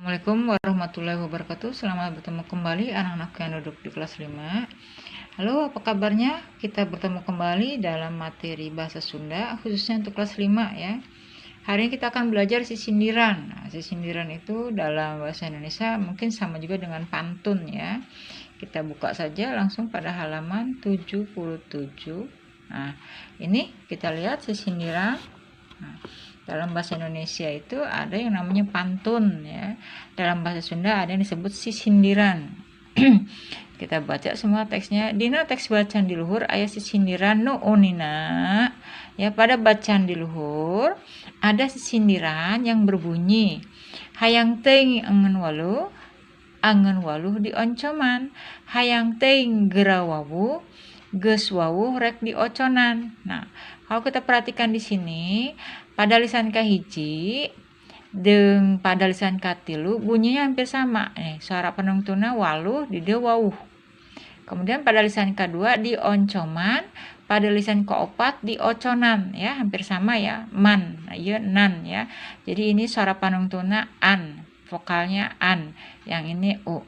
Assalamualaikum warahmatullahi wabarakatuh. Selamat bertemu kembali anak-anak yang duduk di kelas 5. Halo, apa kabarnya? Kita bertemu kembali dalam materi bahasa Sunda khususnya untuk kelas 5 ya. Hari ini kita akan belajar sisindiran. Nah, sisindiran itu dalam bahasa Indonesia mungkin sama juga dengan pantun ya. Kita buka saja langsung pada halaman 77. Nah, ini kita lihat sisindiran. Nah, dalam bahasa Indonesia itu ada yang namanya pantun ya. Dalam bahasa Sunda ada yang disebut sisindiran. Kita baca semua teksnya. Dina teks bacaan di luhur aya sisindiran nu unina. Ya, pada bacaan di luhur ada sisindiran yang berbunyi hayang teuing angeun waluh di oncoman, hayang teuing gerawawu geus wawuh rek di oconan. Nah, kalau kita perhatikan di sini pada lisan kahiji jeung pada lisan katilu bunyinya hampir sama. Suara penungtuna waluh di dieu wawuh. Kemudian pada lisan kedua di oncoman, pada lisan keopat di oconan ya, hampir sama ya. Man, nah, ieu nan ya. Jadi ini suara panungtuna an, vokalnya an. Yang ini u.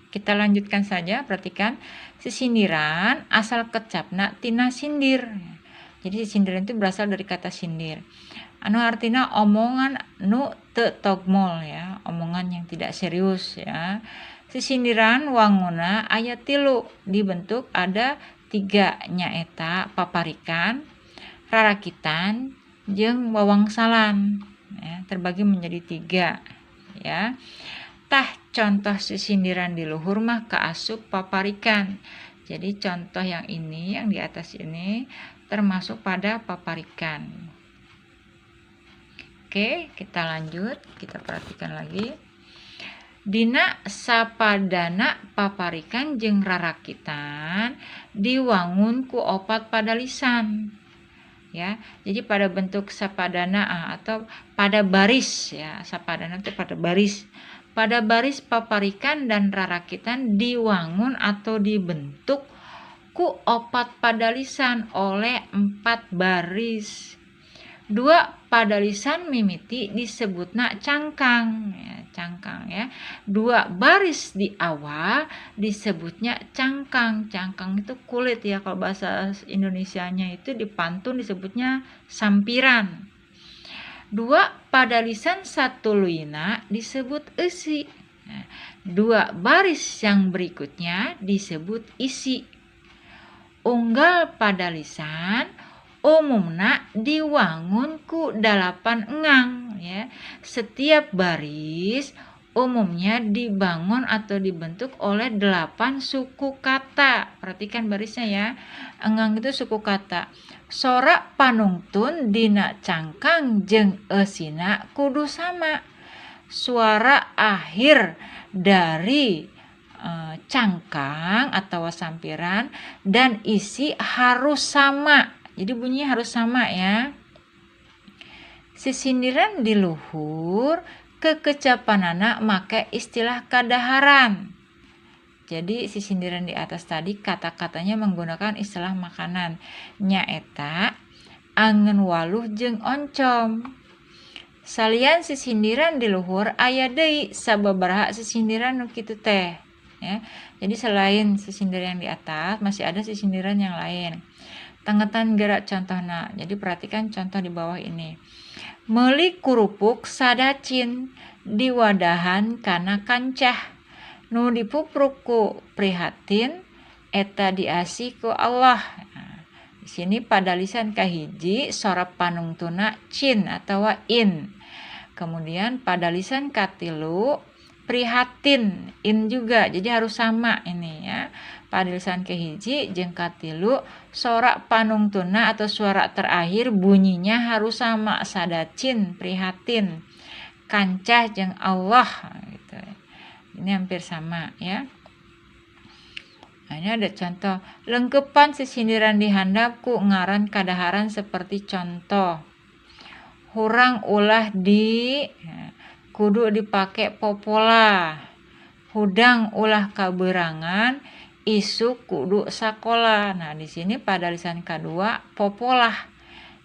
Kita lanjutkan saja, perhatikan sisindiran asal kecapna tina sindir. Jadi sindiran itu berasal dari kata sindir. Anu artinya omongan nu teu togmol ya, omongan yang tidak serius ya. Sisindiran wanguna aya 3, dibentuk ada 3 nyaeta paparikan, rarakitan, jeung wawangsalan ya, terbagi menjadi 3 ya. Tah contoh sisindiran di luhur mah kaasup paparikan. Jadi contoh yang ini yang di atas ini termasuk pada paparikan. Oke, kita lanjut, kita perhatikan lagi. Dina sapadana paparikan jeung rarakitan diwangun ku opat pada lisan. Ya, jadi pada bentuk sapadana atau pada baris ya, sapadana itu pada baris. Pada baris paparikan dan rarakitan diwangun atau dibentuk ku opat pada lisan oleh 4 baris. 2 pada lisan mimiti disebutna cangkang ya, cangkang ya. 2 baris di awal disebutnya cangkang. Cangkang itu kulit ya, kalau bahasa Indonesianya itu di pantun disebutnya sampiran. 2 pada lisan satuluina disebut isi. 2 baris yang berikutnya disebut isi. Unggal pada lisan umumna diwangun ku 8 engang ya. Setiap baris umumnya dibangun atau dibentuk oleh 8 suku kata. Perhatikan barisnya ya. Engang itu suku kata. Sora panungtun dina cangkang jeung eusina kudu sama. Suara akhir dari cangkang atau sampiran dan isi harus sama. Jadi bunyinya harus sama ya. Sisindiran di luhur kekecapanana make istilah kadaharan. Jadi sisindiran di atas tadi kata-katanya menggunakan istilah makanan. Nyaeta angeun waluh jeung oncom. Salian sisindiran di luhur aya deui sababaraha sisindiran nu kitu teh. Ya. Jadi selain sisindiran yang di atas masih ada sisindiran yang lain. Tangetan gerak contohna. Jadi perhatikan contoh di bawah ini. Meuli kurupuk sadacin di wadahan kana kancah. Nu dipupruk ku prihatin eta diasi ku Allah. Nah, di sini pada lisan kahiji sorab panungtuna cin atau in. Kemudian pada lisan katilu prihatin in juga, jadi harus sama ini ya. Pada lisan kahiji jeung katilu sora panungtuna atau suara terakhir bunyinya harus sama, sadacin prihatin, kancah jeung Allah gitu. Ini hampir sama ya. Nah, ini ada contoh lengkepan sisindiran dihandap ku ngaran kadaharan seperti contoh. Hurang ulah di kudu dipake popola. Hudang ulah kaberangan isu kudu sakola. Nah, di sini pada lisan kedua popolah.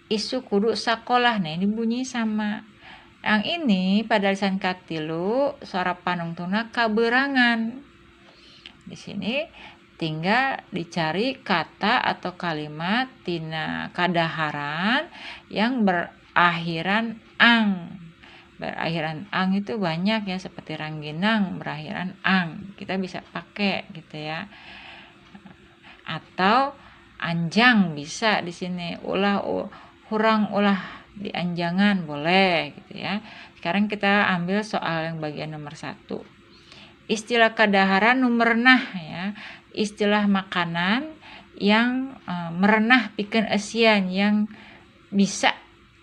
Isu kudu sakolah. Nah, ini bunyi sama. Yang ini pada lisan katilu suara panungtungna kaberangan. Di sini tinggal dicari kata atau kalimat tina kadaharan yang berakhiran ang. Berakhiran ang itu banyak ya, seperti rangginang berakhiran ang. Kita bisa pakai gitu ya. Atau anjang bisa di sini, hurang ulah di anjangan boleh gitu ya. Sekarang kita ambil soal yang bagian nomor 1. Istilah kadaharan nu merenah ya. Istilah makanan yang merenah pikeun esian yang bisa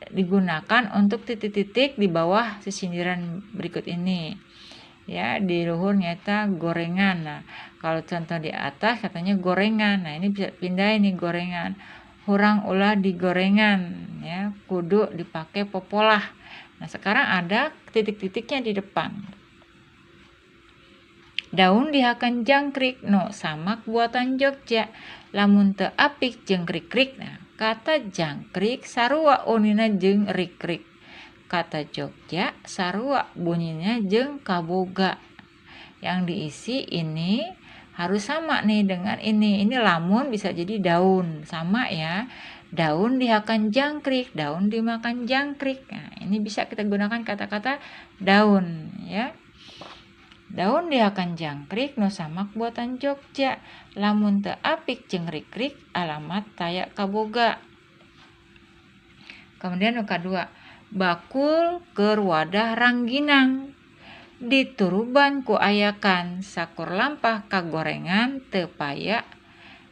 digunakan untuk titik-titik di bawah sisindiran berikut ini. Ya, di luhur nyata gorengan. Nah, kalau contoh di atas katanya gorengan. Nah, ini bisa pindah ini gorengan. Hurang ulah di gorengan ya, kudu dipakai popolah. Nah, sekarang ada titik-titiknya di depan. Daun dihakan jangkrik no samak buatan Jogja. Lamun teu apik jeung krik-krik. Nah, kata jangkrik sarua unina jeung rik-rik. Kata Jogja sarua bunyinya jeung kaboga. Yang diisi ini harus sama nih dengan ini. Ini lamun bisa jadi daun, sama ya. Daun dihakan jangkrik, daun dimakan jangkrik. Nah, ini bisa kita gunakan kata-kata daun ya. Daun dihakan jangkrik nu samak buatan Jogja. Lamun teu apik jeung rik-rik alamat taya kaboga. Kemudian nu kadua, bakul keur wadah rangginang. Dituruban ku ayakan sakur lampah kagorengan teu paya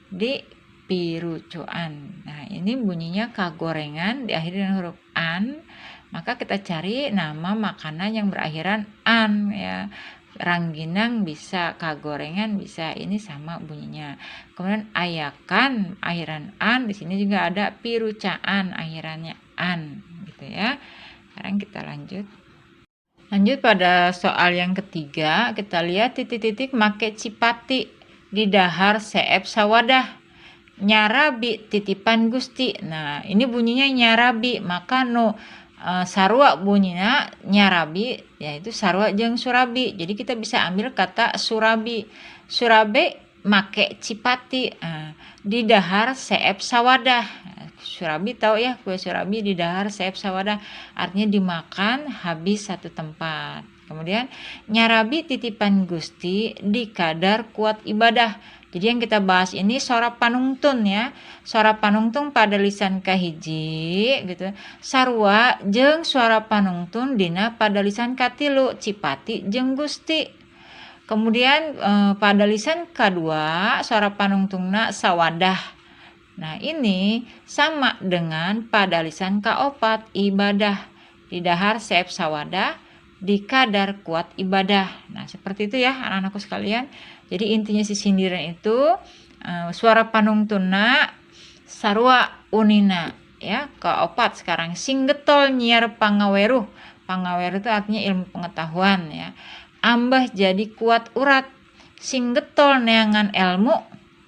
di pirucuan. Nah, ini bunyinya kagorengan diakhiri dengan huruf an. Maka kita cari nama makanan yang berakhiran an ya. Rangginang bisa, kagorengan bisa, ini sama bunyinya. Kemudian ayakan akhiran an, di sini juga ada pirucaan akhirannya an gitu ya. Sekarang kita lanjut pada soal yang ketiga. Kita lihat titik-titik make cipati di dahar seep sawadah. Nyarabi titipan Gusti. Nah, ini bunyinya nyarabi, maka sarua bunyinya nyarabi, yaitu sarua jeung surabi. Jadi kita bisa ambil kata surabi. Surabe make cipati di dahar seep sawadah. Surabi tahu ya, kue surabi di dahar seep sawadah artinya dimakan habis satu tempat. Kemudian nyarabi titipan Gusti di kadar kuat ibadah. Jadi yang kita bahas ini sora panungtun ya. Sora panungtun pada lisan kahiji gitu. Sarua jeung suara panungtun dina pada lisan katilu cipati jeung Gusti. Kemudian pada lisan kedua suara panungtungna sawadah. Nah, ini sama dengan pada lisan kaopat ibadah. Di dahar seep sawadah di kadar kuat ibadah. Nah, seperti itu ya anak-anakku sekalian. Jadi intinya sisindiran itu suara panungtunna sarua unina ya. Kaopat sekarang sing getol nyiar pangaweruh. Pangaweruh itu artinya ilmu pengetahuan ya. Ambah jadi kuat urat. Sing getol neangan ilmu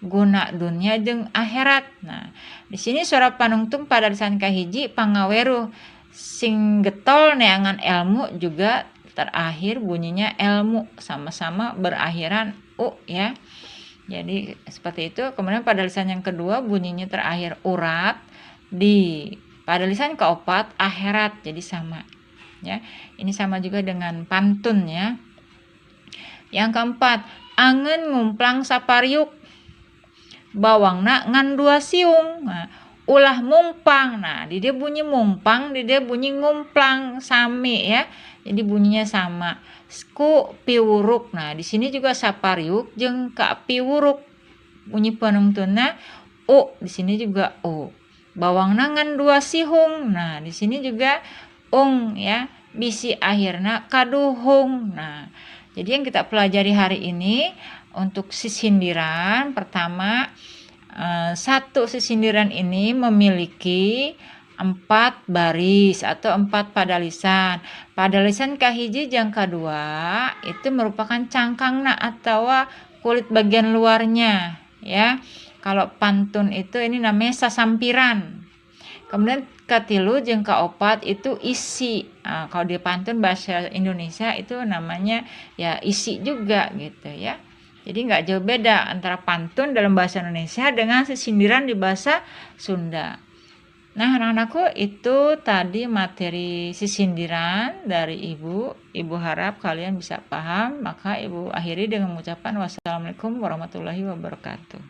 guna dunia jeung akhirat. Nah, di sini suara panungtung pada lisan kahiji pangaweruh. Sing getol neangan ilmu juga terakhir bunyinya ilmu, sama-sama berakhiran u ya. Jadi seperti itu. Kemudian pada lisan yang kedua bunyinya terakhir urat, di pada lisan keempat akhirat, jadi sama ya. Ini sama juga dengan pantun ya. Yang keempat, angen ngumplang sapariuk, bawangna ngan dua siung. Nah, ulah mumpang. Nah, di dia bunyi mumpang, di dia bunyi ngumplang, sami ya. Jadi bunyinya sama. Ku piwuruk. Nah, di sini juga sapariuk jeung ka piwuruk. Bunyi panungtunna u, di sini juga u. Bawangna ngan dua sihung. Nah, di sini juga ung ya. Bisi akhirna kaduhung. Nah, jadi yang kita pelajari hari ini untuk sisindiran pertama, satu sisindiran ini memiliki 4 baris atau 4 pada lisan. Pada lisan kahiji jeung kadua itu merupakan cangkangna atau kulit bagian luarnya ya. Kalau pantun itu ini namanya sasampiran. Kemudian katilu jeung kaopat itu isi. Nah, kalau di pantun bahasa Indonesia itu namanya ya isi juga gitu ya. Jadi nggak jauh beda antara pantun dalam bahasa Indonesia dengan sesindiran di bahasa Sunda. Nah, anak-anakku itu tadi materi sesindiran dari Ibu. Ibu harap kalian bisa paham, maka Ibu akhiri dengan mengucapkan wassalamualaikum warahmatullahi wabarakatuh.